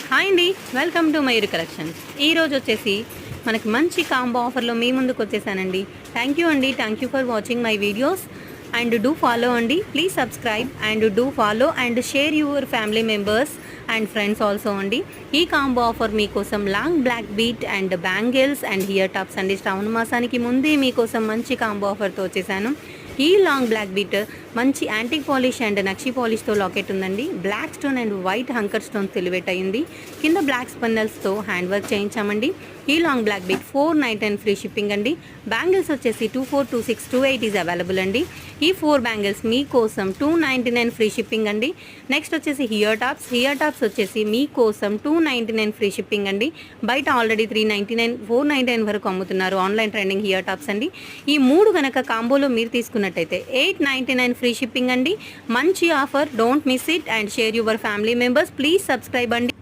Hi అండి, welcome to Mayuri collections. ఈరోజు వచ్చేసి మనకి మంచి కాంబో ఆఫర్లో మీ ముందుకు వచ్చేసానండి. Thank you for watching my videos and do follow అండి. Please subscribe and do follow and share your family members and friends also అండి. ఈ కాంబో ఆఫర్ మీకోసం long black bead and bangles and ear tops అండి. శ్రావణ మాసానికి ముందే మీకోసం మంచి combo ఆఫర్తో వచ్చేసాను. ఈ లాంగ్ బ్లాక్ బీట్ మంచి యాంటిక్ పాలిష్ అండ్ నక్షి పాలిష్తో లాకెట్ ఉందండి. బ్లాక్ స్టోన్ అండ్ వైట్ హంకర్ స్టోన్ సిల్వేట్ అయ్యింది. కింద బ్లాక్ స్పన్నల్స్తో హ్యాండ్ వర్క్ చేయించామండి. ఈ long black bead 499 free shipping అండి. బ్యాంగిల్స్ వచ్చేసి 242628 ఈజ్ అవైలబుల్ అండి. ఈ 4 బ్యాంగిల్స్ మీకోసం 299 ఫ్రీ షిప్పింగ్ అండి. నెక్స్ట్ వచ్చేసి హియర్ టాప్స్ వచ్చేసి మీకోసం 299 ఫ్రీ షిప్పింగ్ అండి. బయట ఆల్రెడీ 399 499 వరకు అమ్ముతున్నారు ఆన్లైన్ ట్రెండింగ్ హియర్ టాప్స్ అండి. ఈ 3 కనుక కాంబోలో మీరు తీసుకున్నట్టయితే 899 ఫ్రీ షిప్పింగ్ అండి. మంచి offer, don't miss it and share your family members. Please subscribe అండి.